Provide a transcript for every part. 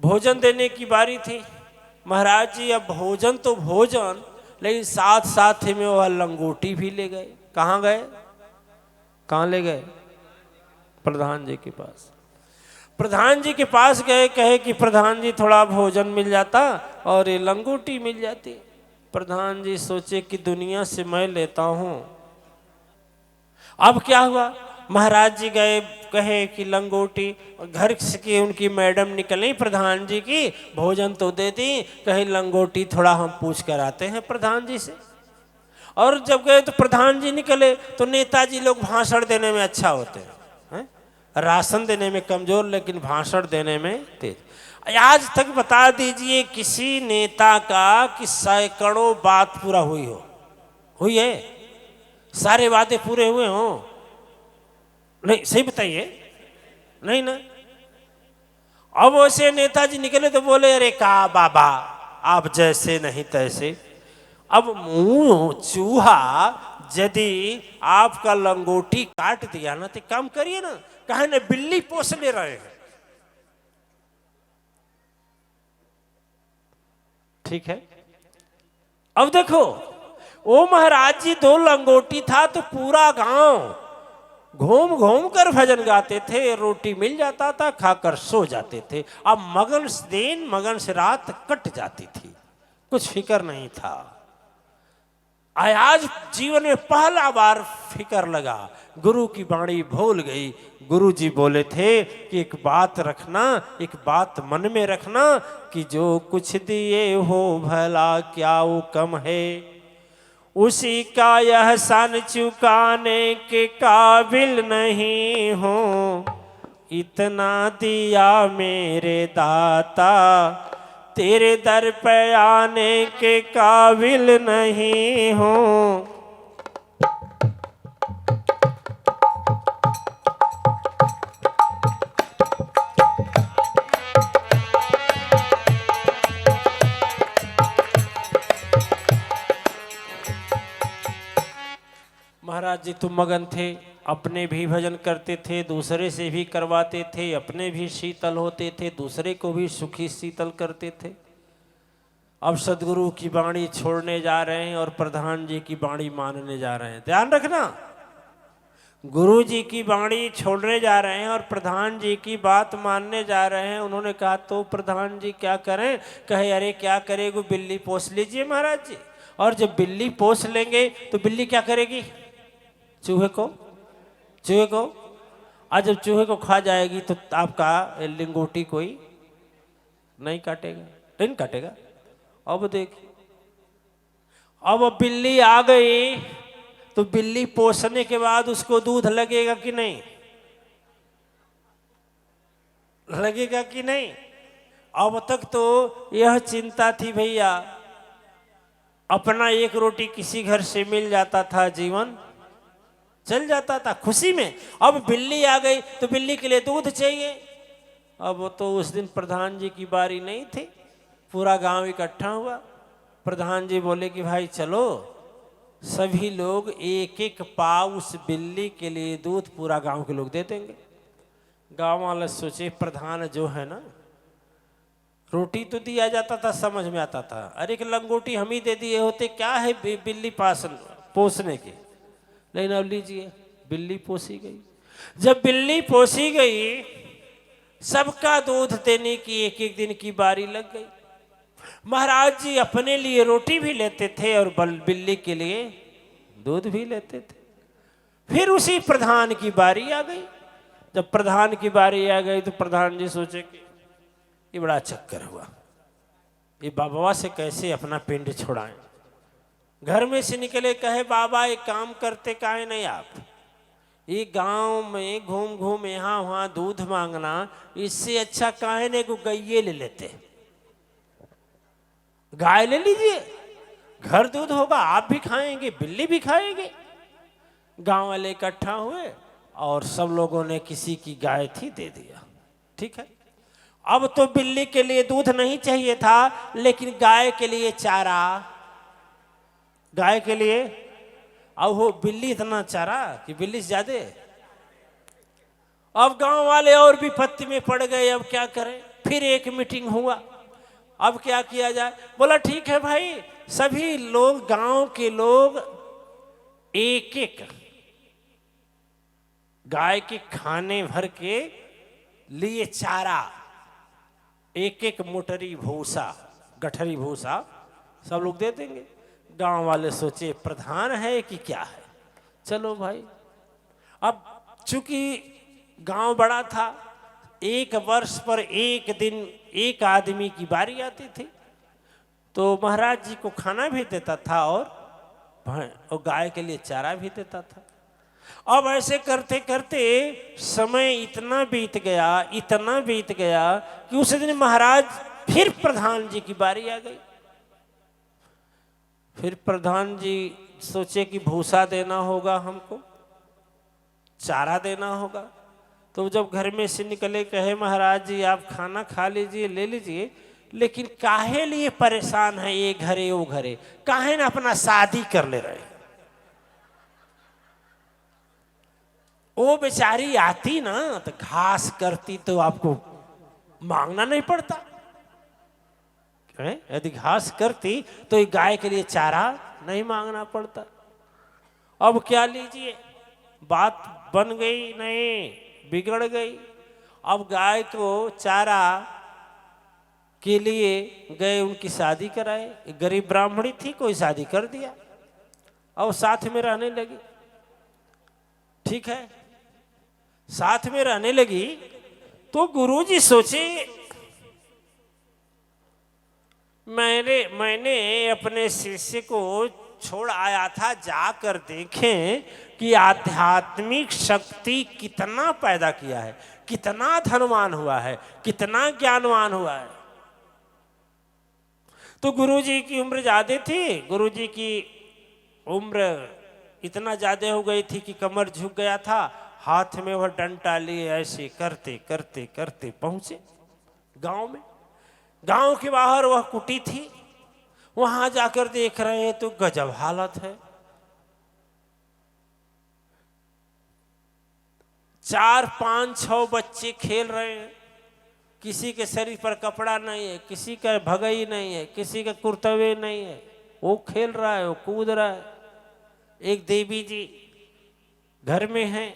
भोजन देने की बारी थी। महाराज जी अब भोजन तो भोजन, लेकिन साथ साथ में वह लंगोटी भी ले गए। कहाँ गए? कहाँ ले गए? प्रधान जी के पास। प्रधान जी के पास गए, कहे कि प्रधान जी थोड़ा भोजन मिल जाता और ये लंगोटी मिल जाती। प्रधान जी सोचे कि दुनिया से मैं लेता हूं। अब क्या हुआ? महाराज जी गए, कहे कि लंगोटी, घर की उनकी मैडम निकली प्रधान जी की, भोजन तो दे दी, कहे लंगोटी थोड़ा हम पूछ कर आते हैं प्रधान जी से। और जब गए तो प्रधान जी निकले तो नेताजी लोग भाषण देने में अच्छा होते हैं, राशन देने में कमजोर लेकिन भाषण देने में तेज। आज तक बता दीजिए किसी नेता का कि सैकड़ों बात पूरा हुई है? सारे वादे पूरे हुए हों? नहीं, सही बताइए, नहीं ना। अब वैसे नेताजी निकले तो बोले अरे का बाबा आप जैसे नहीं तैसे। अब मुंह चूहा यदि आपका लंगोटी काट दिया ना तो काम करिए ना, कहे ना बिल्ली पोस ले रहे हैं। ठीक है। अब देखो ओ महाराज जी, 2 लंगोटी था तो पूरा गांव घूम घूम कर भजन गाते थे, रोटी मिल जाता था, खाकर सो जाते थे। अब मगन से दिन मगन से रात कट जाती थी, कुछ फिक्र नहीं था। आज जीवन में पहला बार फिक्र लगा, गुरु की वाणी भूल गई। गुरु जी बोले थे कि एक बात रखना, एक बात मन में रखना कि जो कुछ दिए हो भला क्या वो कम है, उसी का एहसान चुकाने के काबिल नहीं हो। इतना दिया मेरे दाता, तेरे दर पे आने के काबिल नहीं हो। महाराज जी तुम मगन थे, अपने भी भजन करते थे, दूसरे से भी करवाते थे, अपने भी शीतल होते थे, दूसरे को भी सुखी शीतल करते थे। अब सदगुरु की वाणी छोड़ने जा रहे हैं और प्रधान जी की वाणी मानने जा रहे हैं। ध्यान रखना, गुरु जी की वाणी छोड़ने जा रहे हैं और प्रधान जी की बात मानने जा रहे हैं। उन्होंने कहा तो प्रधान जी क्या करें? कहे अरे क्या करेगी, बिल्ली पोस लीजिए महाराज जी। और जब बिल्ली पोस लेंगे तो बिल्ली क्या करेगी? चूहे को आज जब चूहे को खा जाएगी तो आपका लिंगोटी कोई नहीं काटेगा, नहीं काटेगा। अब देखिए, अब बिल्ली आ गई तो बिल्ली पोसने के बाद उसको दूध लगेगा कि नहीं? लगेगा कि नहीं? अब तक तो यह चिंता थी भैया, अपना एक रोटी किसी घर से मिल जाता था, जीवन चल जाता था खुशी में। अब बिल्ली आ गई तो बिल्ली के लिए दूध चाहिए। अब तो उस दिन प्रधान जी की बारी नहीं थी, पूरा गांव इकट्ठा हुआ। प्रधान जी बोले कि भाई चलो, सभी लोग एक एक पाव उस बिल्ली के लिए दूध पूरा गांव के लोग दे देंगे। गांव वाले सोचे प्रधान जो है ना, रोटी तो दिया जाता था, समझ में आता था, अरे एक लंगोटी हम ही दे दिए होते, क्या है बिल्ली पोसने के। लेकिन अब लीजिए, बिल्ली पोसी गई। जब बिल्ली पोसी गई, सबका दूध देने की एक एक दिन की बारी लग गई। महाराज जी अपने लिए रोटी भी लेते थे और बिल्ली के लिए दूध भी लेते थे। फिर उसी प्रधान की बारी आ गई। जब प्रधान की बारी आ गई तो प्रधान जी सोचे कि ये बड़ा चक्कर हुआ, ये बाबा से कैसे अपना पिंड छुड़ाएं। घर में से निकले, कहे बाबा एक काम करते काहे नहीं आप, ये गांव में घूम घूम यहाँ वहाँ दूध मांगना, इससे अच्छा काहे ने को गैये ले लेते, गाय ले लीजिए, घर दूध होगा, आप भी खाएंगे, बिल्ली भी खाएंगे। गांव वाले इकट्ठा हुए और सब लोगों ने किसी की गाय थी दे दिया। ठीक है, अब तो बिल्ली के लिए दूध नहीं चाहिए था, लेकिन गाय के लिए चारा, गाय के लिए, अब वो बिल्ली इतना चारा कि बिल्ली से ज्यादा। अब गांव वाले और विपत्ति में पड़ गए, अब क्या करें। फिर एक मीटिंग हुआ। अब क्या किया जाए? बोला ठीक है भाई, सभी लोग, गांव के लोग एक एक गाय के खाने भर के लिए चारा, एक एक मोटरी भूसा, गठरी भूसा सब लोग दे देंगे। गांव वाले सोचे प्रधान है कि क्या है, चलो भाई। अब चूंकि गांव बड़ा था, एक वर्ष पर एक दिन एक आदमी की बारी आती थी, तो महाराज जी को खाना भी देता था और गाय के लिए चारा भी देता था। अब ऐसे करते करते समय इतना बीत गया, इतना बीत गया कि उस दिन महाराज फिर प्रधान जी की बारी आ गई। फिर प्रधान जी सोचे कि भूसा देना होगा, हमको चारा देना होगा। तो जब घर में से निकले, कहे महाराज जी आप खाना खा लीजिए, ले लीजिए, लेकिन काहे लिए परेशान है, ये घरे वो घरे, काहे ना अपना शादी कर ले रहे। वो बेचारी आती ना तो घास करती तो आपको मांगना नहीं पड़ता, यदि घास करती तो गाय के लिए चारा नहीं मांगना पड़ता। अब क्या लीजिए, बात बन गई नहीं, बिगड़ गई। अब गाय को चारा के लिए गए, उनकी शादी कराए, गरीब ब्राह्मणी थी, कोई शादी कर दिया और साथ में रहने लगी। ठीक है, साथ में रहने लगी तो गुरुजी सोचे मैंने अपने शिष्य को छोड़ आया था, जाकर देखें कि आध्यात्मिक शक्ति कितना पैदा किया है, कितना धनवान हुआ है, कितना ज्ञानवान हुआ है। तो गुरुजी की उम्र ज्यादा थी, गुरुजी की उम्र इतना ज्यादा हो गई थी कि कमर झुक गया था, हाथ में वह डंडा लिए ऐसे करते करते करते पहुंचे गांव में। गांव के बाहर वह कुटी थी, वहां जाकर देख रहे हैं तो गजब हालत है। 4, 5, 6 बच्चे खेल रहे हैं, किसी के शरीर पर कपड़ा नहीं है, किसी का भगई नहीं है, किसी का कुर्तवे नहीं है, वो खेल रहा है, वो कूद रहा है। एक देवी जी घर में है,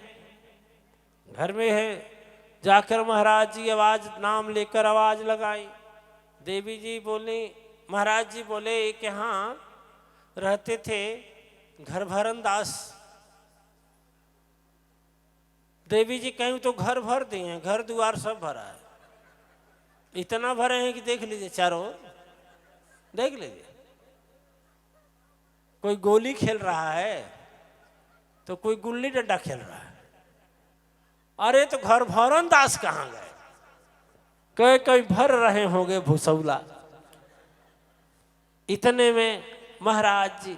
जाकर महाराज जी आवाज, नाम लेकर आवाज लगाई। देवी जी बोले, महाराज जी बोले कि हाँ रहते थे घर भरन दास। देवी जी कहीं तो घर भर दिए हैं, घर द्वार सब भरा है, इतना भरे हैं कि देख लीजिए, चारों देख लीजिए। कोई गोली खेल रहा है तो कोई गुल्ली डंडा खेल रहा है। अरे तो घर भरन दास कहाँ गए? कई कई भर रहे होंगे भूसौला। इतने में महाराज जी,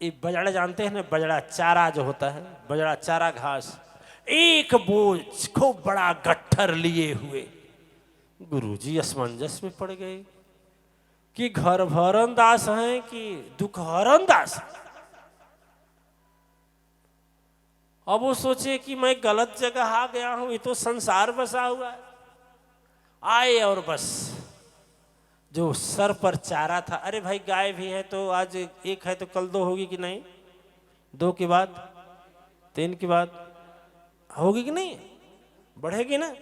ये बजड़ा जानते हैं ना, बजड़ा चारा जो होता है, बजड़ा चारा घास, एक बोझ खूब बड़ा गट्ठर लिए हुए गुरुजी असमंजस में पड़ गए कि घर भरन दास हैं कि दुख हरन दास। अब वो सोचे कि मैं गलत जगह आ गया हूं, ये तो संसार बसा हुआ है। आए और बस जो सर पर चारा था, अरे भाई गाय भी है तो आज एक है तो कल 2 होगी कि नहीं, 2 के बाद 3 के बाद होगी कि नहीं, बढ़ेगी ना,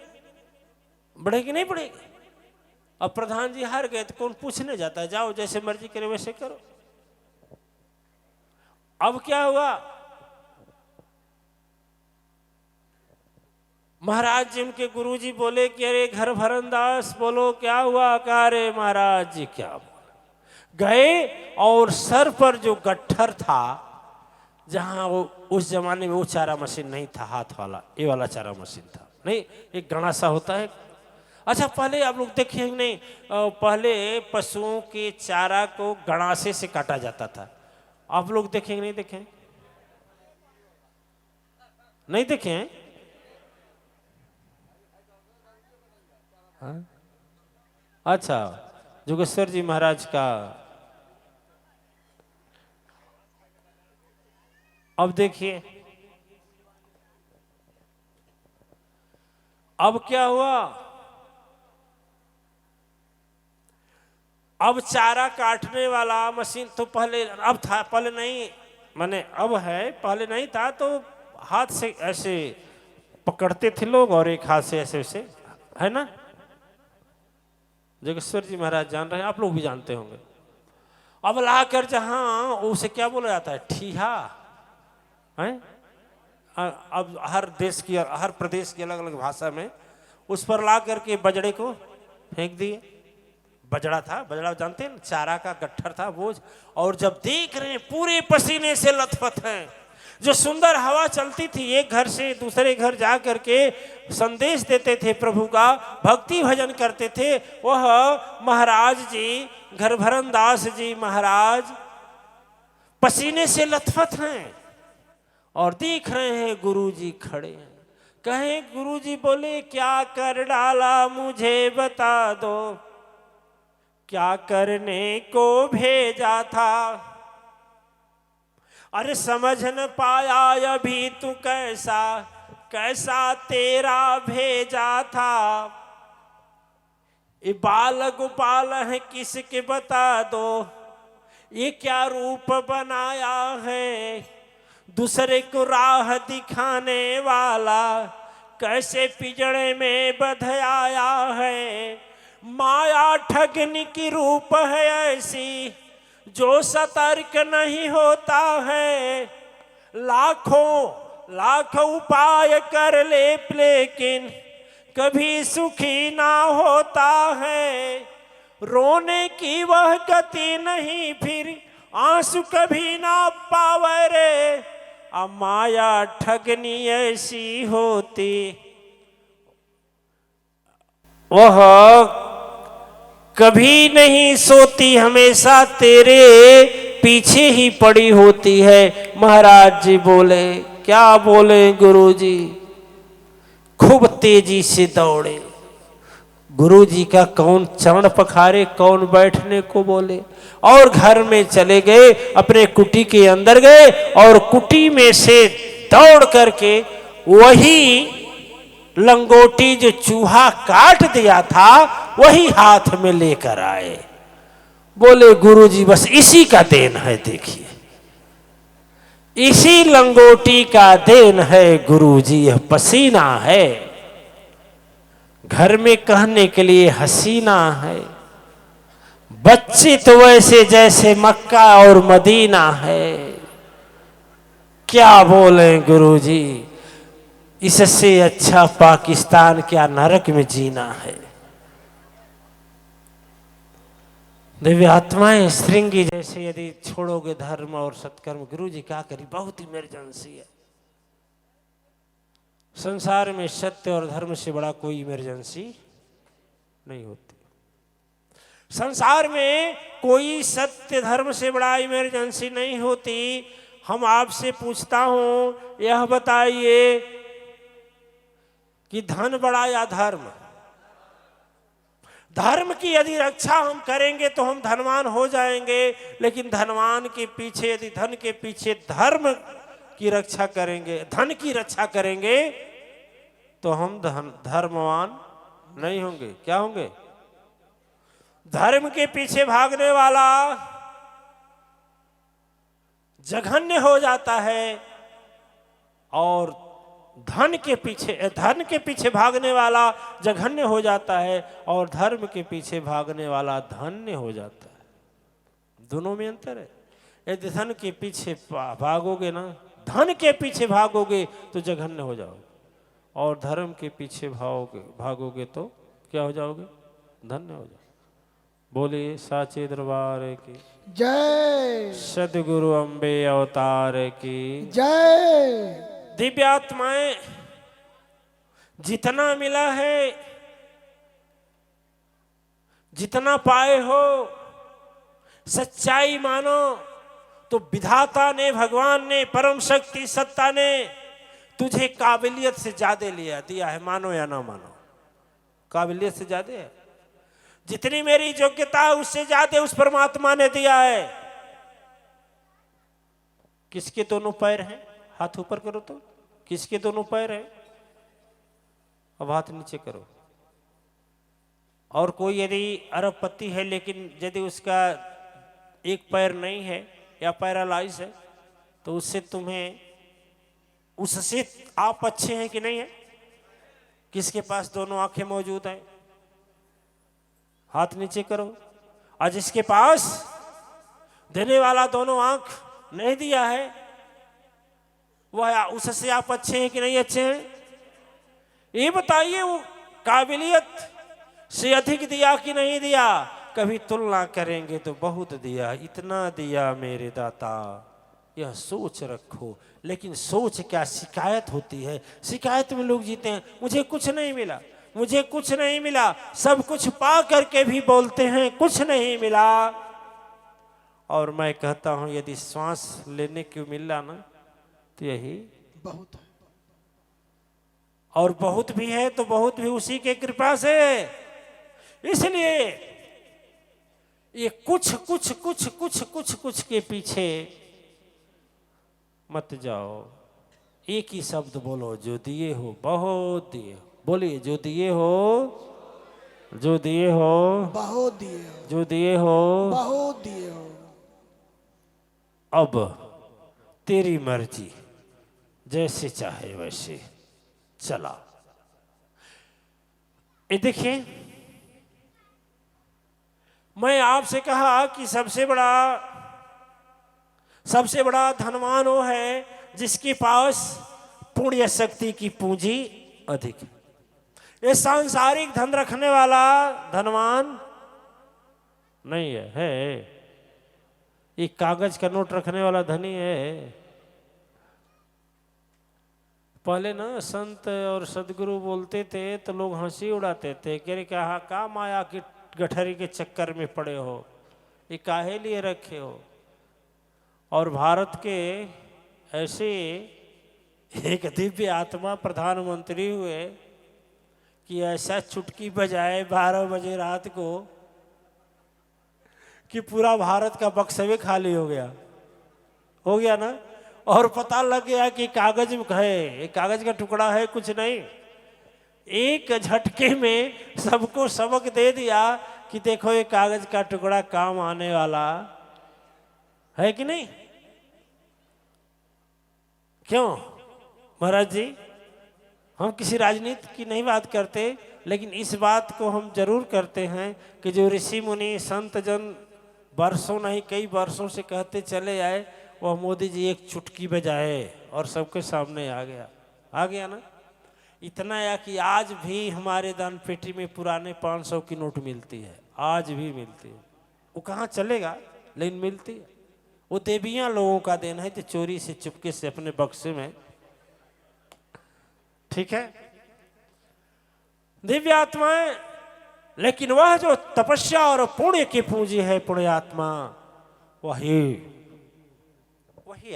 बढ़ेगी नहीं बढ़ेगी। अब प्रधान जी हार गए तो कौन पूछने जाता है, जाओ जैसे मर्जी करे वैसे करो। अब क्या हुआ, महाराज जी, उनके गुरुजी बोले कि अरे घर भरनदास बोलो क्या हुआ? कहा रे महाराज जी क्या बोला? गए और सर पर जो गट्ठर था, जहां वो उस जमाने में वो चारा मशीन नहीं था, हाथ वाला, ये वाला चारा मशीन था, नहीं एक गणासा होता है। अच्छा पहले आप लोग देखे नहीं, पहले पशुओं के चारा को गणासे से काटा जाता था, आप लोग देखेंगे नहीं देखें? नहीं देखे? हाँ? अच्छा, जोगेश्वर जी महाराज का। अब देखिए, अब क्या हुआ, अब चारा काटने वाला मशीन तो पहले अब था, पहले नहीं, माने अब है, पहले नहीं था। तो हाथ से ऐसे पकड़ते थे लोग और एक हाथ से ऐसे ऐसे, है ना। जोगेश्वर जी महाराज जान रहे हैं, आप लोग भी जानते होंगे। अब लाकर जहां उसे क्या बोला जाता है, ठीहा है। अब हर देश की हर प्रदेश की अलग अलग भाषा में उस पर ला करके बजड़े को फेंक दिए। बजड़ा था, बजड़ा जानते हैं, चारा का गट्ठर था बोझ। और जब देख रहे हैं पूरे पसीने से लथपथ हैं, जो सुंदर हवा चलती थी, एक घर से दूसरे घर जा करके संदेश देते थे प्रभु का, भक्ति भजन करते थे, वह महाराज जी घरभरन दास जी महाराज पसीने से लथपथ हैं और देख रहे हैं गुरु जी खड़े हैं। कहे गुरु जी बोले, क्या कर डाला मुझे बता दो, क्या करने को भेजा था। अरे समझ न पाया अभी तू कैसा कैसा तेरा भेजा था। ये बाल गोपाल है किसके बता दो, ये क्या रूप बनाया है। दूसरे को राह दिखाने वाला कैसे पिंजड़े में बंधाया है। माया ठगनी की रूप है ऐसी, जो सतर्क नहीं होता है। लाखों लाख उपाय कर ले लेकिन कभी सुखी ना होता है। रोने की वह गति नहीं फिर आंसू कभी ना पावे रे। अब माया ठगनी ऐसी होती, वह कभी नहीं सोती, हमेशा तेरे पीछे ही पड़ी होती है। महाराज जी बोले, क्या बोले गुरु जी। खूब तेजी से दौड़े, गुरु जी का कौन चरण पखारे, कौन बैठने को बोले, और घर में चले गए, अपने कुटी के अंदर गए और कुटी में से दौड़ करके वही लंगोटी जो चूहा काट दिया था वही हाथ में लेकर आए। बोले गुरु जी बस इसी का देन है, देखिए इसी लंगोटी का देन है गुरु जी, यह पसीना है। घर में कहने के लिए हसीना है, बच्चे तो वैसे जैसे मक्का और मदीना है। क्या बोले गुरु जी, इससे अच्छा पाकिस्तान क्या नरक में जीना है। दिव्य आत्माएं श्रृंगी जैसे यदि छोड़ोगे धर्म और सत्कर्म, गुरु जी क्या करी, बहुत इमरजेंसी है। संसार में सत्य और धर्म से बड़ा कोई इमरजेंसी नहीं होती। संसार में कोई सत्य धर्म से बड़ा इमरजेंसी नहीं होती। हम आपसे पूछता हूं, यह बताइए कि धन बड़ा या धर्म। धर्म की यदि रक्षा हम करेंगे तो हम धनवान हो जाएंगे, लेकिन धनवान के पीछे यदि धन के पीछे धर्म की रक्षा करेंगे, धन की रक्षा करेंगे तो हम धर्मवान नहीं होंगे। क्या होंगे? धर्म के पीछे भागने वाला जघन्य हो जाता है और धन के पीछे भागने वाला जघन्य हो जाता है और धर्म के पीछे भागने वाला धन्य हो जाता है। दोनों में अंतर है। यदि धन के पीछे भागोगे ना, धन के पीछे भागोगे तो जघन्य हो जाओगे, और धर्म के पीछे भागोगे तो क्या हो जाओगे? धन्य हो जाओगे। बोलिए साचे दरबार की जय, सदगुरु अम्बे अवतार की जय। दिव्य आत्माएं, जितना मिला है, जितना पाए हो, सच्चाई मानो तो विधाता ने, भगवान ने, परम शक्ति सत्ता ने तुझे काबिलियत से ज्यादा दिया है। मानो या ना मानो, काबिलियत से ज्यादा है। जितनी मेरी योग्यता है उससे ज्यादा उस परमात्मा ने दिया है। किसके दोनों पैर हैं? हाथ ऊपर करो तो। किसके दोनों पैर हैं? अब हाथ नीचे करो। और कोई यदि अरबपति है लेकिन यदि उसका एक पैर नहीं है या पैरालाइज है तो उससे तुम्हें, उससे आप अच्छे हैं कि नहीं है? किसके पास दोनों आंखें मौजूद हैं? हाथ नीचे करो। और जिसके पास देने वाला दोनों आंख नहीं दिया है वह, उससे आप अच्छे हैं कि नहीं अच्छे हैं? ये बताइए, वो काबिलियत से अधिक दिया कि नहीं दिया? कभी तुलना करेंगे तो बहुत दिया, इतना दिया मेरे दाता, यह सोच रखो। लेकिन सोच क्या, शिकायत होती है। शिकायत में लोग जीते हैं, मुझे कुछ नहीं मिला, मुझे कुछ नहीं मिला। सब कुछ पा करके भी बोलते हैं कुछ नहीं मिला। और मैं कहता हूं यदि श्वास लेने को मिला ना तो यही बहुत है। और बहुत भी है तो बहुत भी उसी के कृपा से। इसलिए ये कुछ कुछ कुछ कुछ कुछ कुछ के पीछे मत जाओ। एक ही शब्द बोलो, जो दिए हो बहुत दिए। बोलिए, जो दिए हो, जो दिए हो, बहुत दिए हो, जो दिए हो, बहुत दिए हो। अब तेरी मर्जी, जैसे चाहे वैसे चला। ये देखिए, मैं आपसे कहा कि सबसे बड़ा धनवान वो है जिसके पास पुण्य शक्ति की पूंजी अधिक है। ये सांसारिक धन रखने वाला धनवान नहीं है। ये कागज का नोट रखने वाला धनी है। पहले ना संत और सदगुरु बोलते थे तो लोग हंसी उड़ाते थे, कह रहे कहा का माया की गठरी के चक्कर में पड़े हो, ये काहे लिए रखे हो। और भारत के ऐसे एक दिव्य आत्मा प्रधानमंत्री हुए कि ऐसा चुटकी बजाए 12 बजे रात को कि पूरा भारत का बक्सवे खाली हो गया ना। और पता लग गया कि कागज है, एक कागज का टुकड़ा है, कुछ नहीं। एक झटके में सबको सबक दे दिया कि देखो ये कागज का टुकड़ा काम आने वाला है कि नहीं। क्यों महाराज जी, हम किसी राजनीति की नहीं बात करते, लेकिन इस बात को हम जरूर करते हैं कि जो ऋषि मुनि संत जन वर्षों नहीं कई वर्षों से कहते चले आए, वह मोदी जी एक चुटकी बजाए और सबके सामने आ गया ना। इतना या कि आज भी हमारे दान पेटी में पुराने 500 की नोट मिलती है, आज भी मिलती है। वो कहाँ चलेगा, लेकिन मिलती है। वो देवियां लोगों का देन है जो चोरी से चुपके से अपने बक्से में, ठीक है, दिव्य आत्माएं। लेकिन वह जो तपस्या और पुण्य की पूंजी है, पुण्यात्मा, वही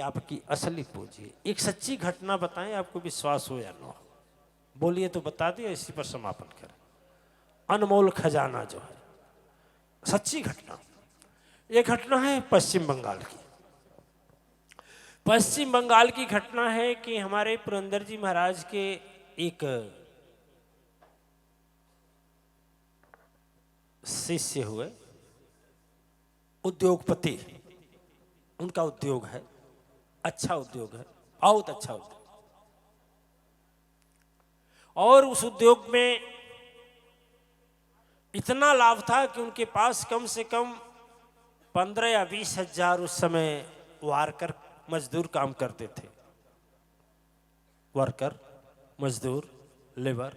आपकी असली पूंजी है। एक सच्ची घटना बताएं, आपको विश्वास हो या ना। बोलिए तो बता दिए, इसी पर समापन करें। अनमोल खजाना जो है, सच्ची घटना। ये घटना है पश्चिम बंगाल की। पश्चिम बंगाल की घटना है कि हमारे पुरंदर जी महाराज के एक शिष्य हुए, उद्योगपति, उनका उद्योग है, अच्छा उद्योग है, बहुत अच्छा उद्योग। और उस उद्योग में इतना लाभ था कि उनके पास कम से कम 15 या 20 हजार उस समय वर्कर मजदूर काम करते थे। वर्कर, मजदूर, लेबर।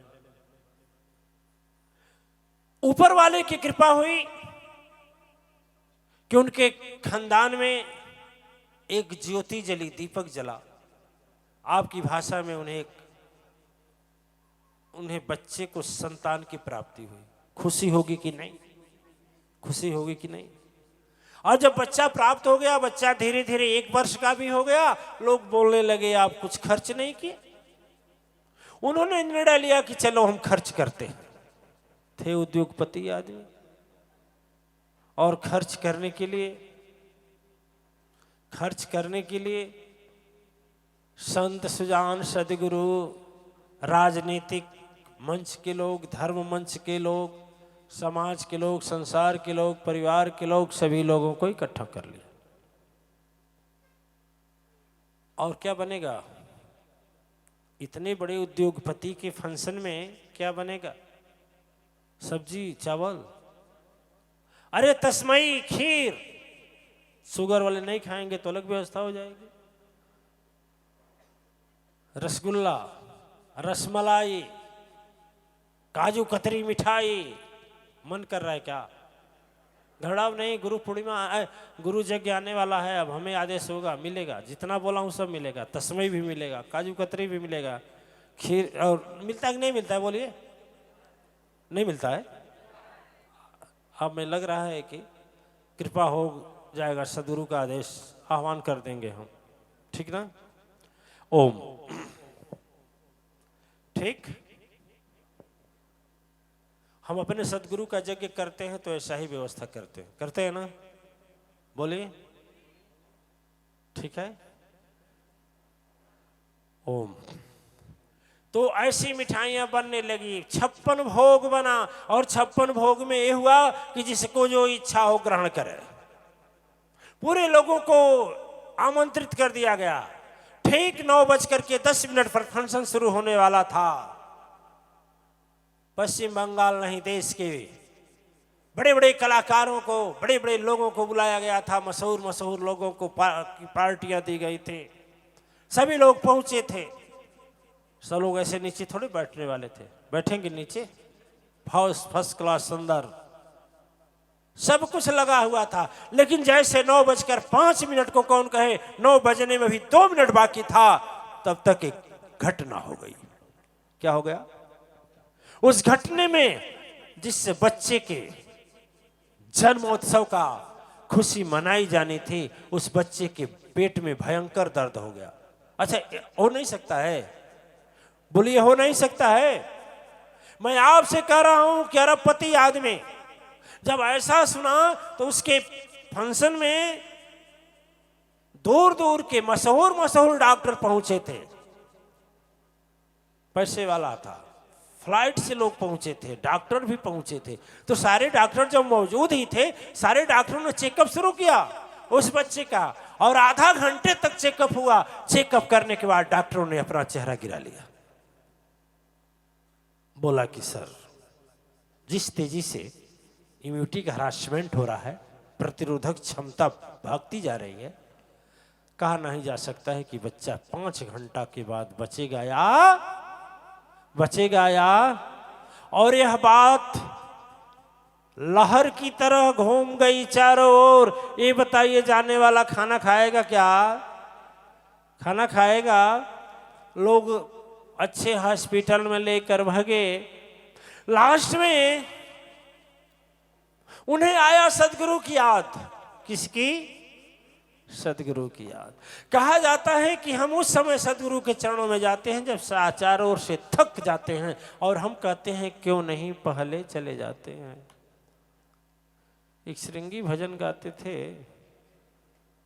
ऊपर वाले की कृपा हुई कि उनके खानदान में एक ज्योति जली, दीपक जला। आपकी भाषा में उन्हें बच्चे को संतान की प्राप्ति हुई। खुशी होगी कि नहीं, खुशी होगी कि नहीं। और जब बच्चा प्राप्त हो गया, बच्चा धीरे धीरे 1 वर्ष का भी हो गया, लोग बोलने लगे आप कुछ खर्च नहीं किए। उन्होंने निर्णय लिया कि चलो हम खर्च करते हैं। थे उद्योगपति आदमी, और खर्च करने के लिए संत सुजान सदगुरु, राजनीतिक मंच के लोग, धर्म मंच के लोग, समाज के लोग, संसार के लोग, परिवार के लोग, सभी लोगों को इकट्ठा कर लिया। और क्या बनेगा? इतने बड़े उद्योगपति के फंक्शन में क्या बनेगा? सब्जी चावल, अरे तस्मई खीर, शुगर वाले नहीं खाएंगे तो अलग व्यवस्था हो जाएगी। रसगुल्ला, रसमलाई, काजू कतरी मिठाई, मन कर रहा है क्या? घड़ाव नहीं, गुरु पूर्णिमा, गुरु यज्ञ आने वाला है, अब हमें आदेश होगा, मिलेगा, जितना बोला हूँ सब मिलेगा, तस्मई भी मिलेगा, काजू कतरी भी मिलेगा, खीर। और मिलता है कि नहीं मिलता है? बोलिए, नहीं मिलता है? अब मैं लग रहा है कि कृपा हो जाएगा, सदगुरु का आदेश आह्वान कर देंगे हम, ठीक ना? ओम। ठीक, हम अपने सदगुरु का यज्ञ करते हैं तो ऐसा ही व्यवस्था करते हैं ना? बोलिए, ठीक है? ओम। तो ऐसी मिठाइयां बनने लगी, 56 भोग बना, और 56 भोग में ये हुआ कि जिसको जो इच्छा हो ग्रहण करे। पूरे लोगों को आमंत्रित कर दिया गया। ठीक 9:10 पर फंक्शन शुरू होने वाला था। पश्चिम बंगाल नहीं, देश के बड़े बड़े कलाकारों को, बड़े बड़े लोगों को बुलाया गया था। मशहूर लोगों को पार्टियां दी गई थी, सभी लोग पहुंचे थे। सब लोग ऐसे नीचे थोड़े बैठने वाले थे, बैठेंगे नीचे? फर्स्ट क्लास सुंदर सब कुछ लगा हुआ था। लेकिन जैसे 9:05 को कौन कहे 9 बजने में भी 2 मिनट बाकी था, तब तक एक घटना हो गई। क्या हो गया? उस घटने में जिस बच्चे के जन्मोत्सव का खुशी मनाई जानी थी, उस बच्चे के पेट में भयंकर दर्द हो गया। अच्छा, हो नहीं सकता है? बोलिए, हो नहीं सकता है? मैं आपसे कह रहा हूं कि अरबपति आदमी जब ऐसा सुना तो उसके फंक्शन में दूर दूर के मशहूर डॉक्टर पहुंचे थे। पैसे वाला था, फ्लाइट से लोग पहुंचे थे, डॉक्टर भी पहुंचे थे। तो सारे डॉक्टर जब मौजूद ही थे, सारे डॉक्टरों ने चेकअप शुरू किया उस बच्चे का, और आधा घंटे तक चेकअप हुआ। चेकअप करने के बाद डॉक्टरों ने अपना चेहरा गिरा लिया। बोला कि सर, जिस तेजी से इम्यूनिटी का हरासमेंट हो रहा है, प्रतिरोधक क्षमता भागती जा रही है, कहा नहीं जा सकता है कि बच्चा 5 घंटा के बाद बचेगा या। और यह बात लहर की तरह घूम गई चारों ओर। ये बताइए, जाने वाला खाना खाएगा क्या? खाना खाएगा? लोग अच्छे हॉस्पिटल में लेकर भागे। लास्ट में उन्हें आया सदगुरु की याद। किसकी? सदगुरु की याद। कहा जाता है कि हम उस समय सदगुरु के चरणों में जाते हैं जब चारों ओर से थक जाते हैं, और हम कहते हैं क्यों नहीं पहले चले जाते हैं। एक श्रृंगी भजन गाते थे,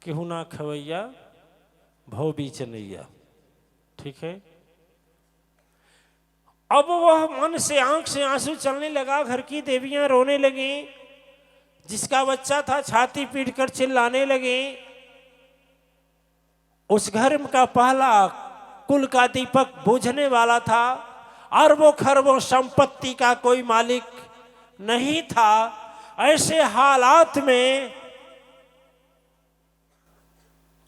केहू ना खवैया भव बीच नैया। ठीक है? अब वह मन से आंख से आंसू चलने लगा। घर की देवियां रोने लगी, जिसका बच्चा था छाती पीट कर चिल्लाने लगे। उस घर का पहला कुल का दीपक बुझने वाला था। अरबों खरबों संपत्ति का कोई मालिक नहीं था। ऐसे हालात में,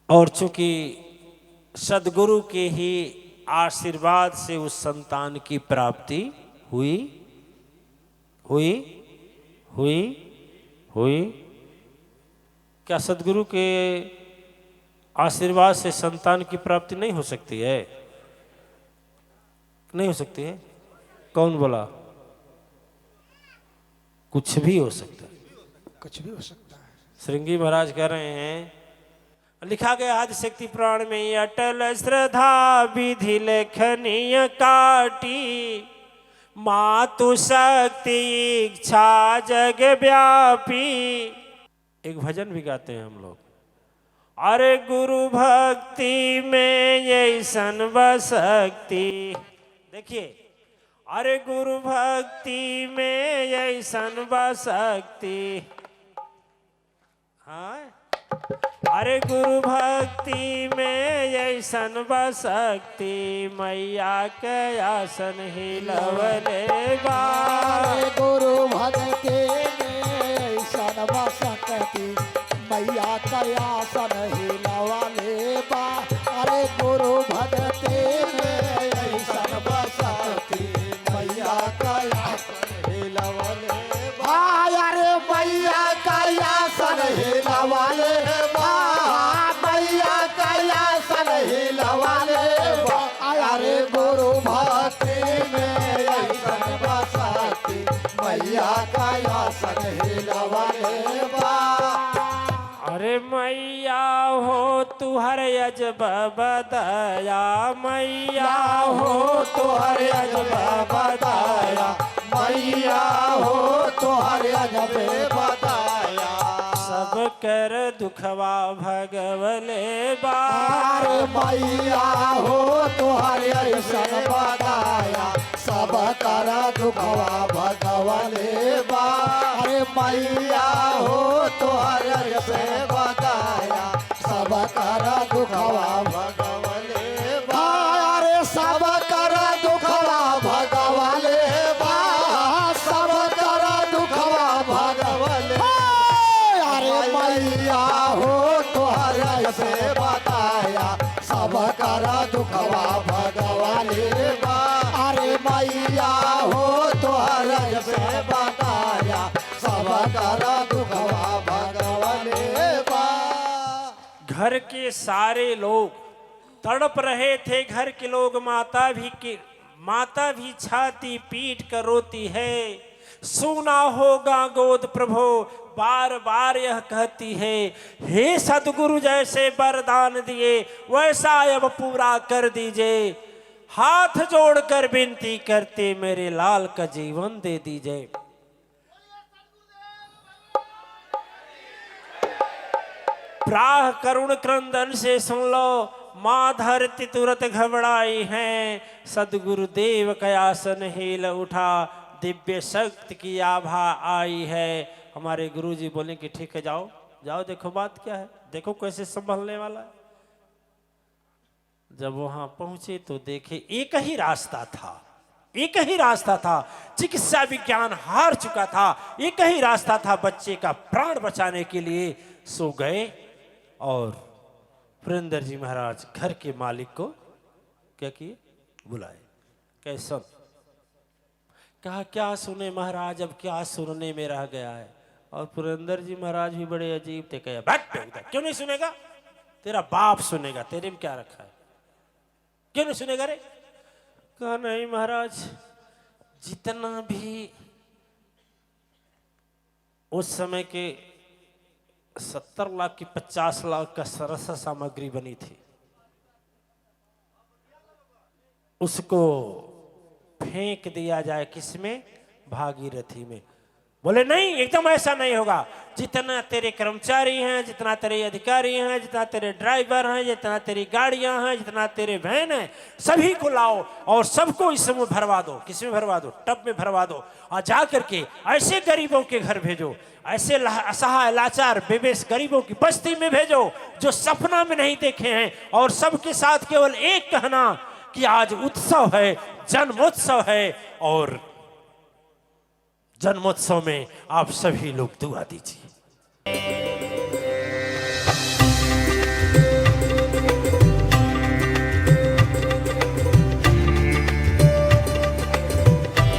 और चूंकि सदगुरु के ही आशीर्वाद से उस संतान की प्राप्ति हुई। क्या सदगुरु के आशीर्वाद से संतान की प्राप्ति नहीं हो सकती है? नहीं हो सकती है? कौन बोला? कुछ भी हो सकता है, कुछ भी हो सकता है। श्रृंगी महाराज कह रहे हैं, लिखा गया आदिशक्ति पुराण में, अटल श्रद्धा विधि लेखनीय काटी, मातु शक्ति इच्छा जग व्यापी। एक भजन भी गाते हैं हम लोग, अरे गुरु भक्ति में ऐसन बशक्ति। देखिए, अरे गुरु भक्ति में ऐसन बसक्ति, हाँ अरे गुरु भक्ति में ऐसन बसक्ति, मैया के आसन हिलवले बा। अरे गुरु भक्ति में ऐसन बसक्ति, मैया का आसन हिलवले बा। अरे गुरु भक्ति में ऐसन बसक्ति, मैया का आसन हिलवले बा। अरे मैया का आसन हिलवले बा, मैया का आसन हिलवले बा। अरे गुरु भक्ति में ऐसन बसक्ति, मैया का आसन हिलवले बा। अरे मैया हो तुहर अजब बदया, मैया हो तुहर अजब बदया, मैया हो तोहर अजब बताया। सब कर दुखवा भगवले बा। अरे मैया हो तोहर ऐसन बताया, सब कर दुखवा भगवले बा। अरे मैया हो तोहर ऐसे बताया, सब कर दुखवा भगवले बा। अरे सब कर दुखवा भगवले बा, सब कर दुखवा भगवले। अरे मैया हो तोहर ऐसे बताया, सब कर दुखवा भगवले बा। अरे मैया हो तोहर ऐसे बताया, सब कर दुखवा भगवले बा। घर के सारे लोग तड़प रहे थे, घर के लोग माता भी छाती पीट कर रोती है। सुना होगा गोद प्रभु बार बार यह कहती है, हे सदगुरु जैसे वरदान दिए वैसा अब पूरा कर दीजिए। हाथ जोड़कर विनती करते मेरे लाल का जीवन दे दीजिए। प्राह करुण क्रंदन से सुन लो, माँ धरती तुरंत घबराई है। सदगुरुदेव का आसन हिल उठा, दिव्य शक्ति की आभा आई है। हमारे गुरुजी बोले कि ठीक है जाओ जाओ, देखो बात क्या है, देखो कैसे संभलने वाला है। जब वहां पहुंचे तो देखे एक ही रास्ता था, एक ही रास्ता था। चिकित्सा विज्ञान हार चुका था, एक ही रास्ता था बच्चे का प्राण बचाने के लिए। सो गए और पुरंदर जी महाराज घर के मालिक को क्या किए, बुलाए। कैसा कहा क्या सुने महाराज, अब क्या सुनने में रह गया है। और पुरंदर जी महाराज भी बड़े अजीब थे। कहे बैठ उधर, क्यों नहीं सुनेगा, तेरा बाप सुनेगा, तेरे में क्या रखा है, क्यों नहीं सुनेगा रे। कहा नहीं महाराज, जितना भी उस समय के 70 लाख की 50 लाख का सरस सामग्री बनी थी, उसको फेंक दिया जाए किसमें, भागीरथी में। बोले नहीं, एकदम ऐसा नहीं होगा। जितना तेरे कर्मचारी हैं, जितना तेरे अधिकारी हैं, जितना तेरे ड्राइवर हैं, जितना तेरी गाड़ियां हैं, जितना तेरे वैन है, सभी को लाओ और सबको इसमें भरवा दो। किसमें भरवा दो, टब में भरवा दो। और जा करके ऐसे गरीबों के घर भेजो, ऐसे असहाय लाचार बेबस गरीबों की बस्ती में भेजो जो सपना में नहीं देखे हैं। और सबके साथ केवल एक कहना कि आज उत्सव है, जन्मोत्सव है, और जन्मोत्सव में आप सभी लोग दुआ दीजिए।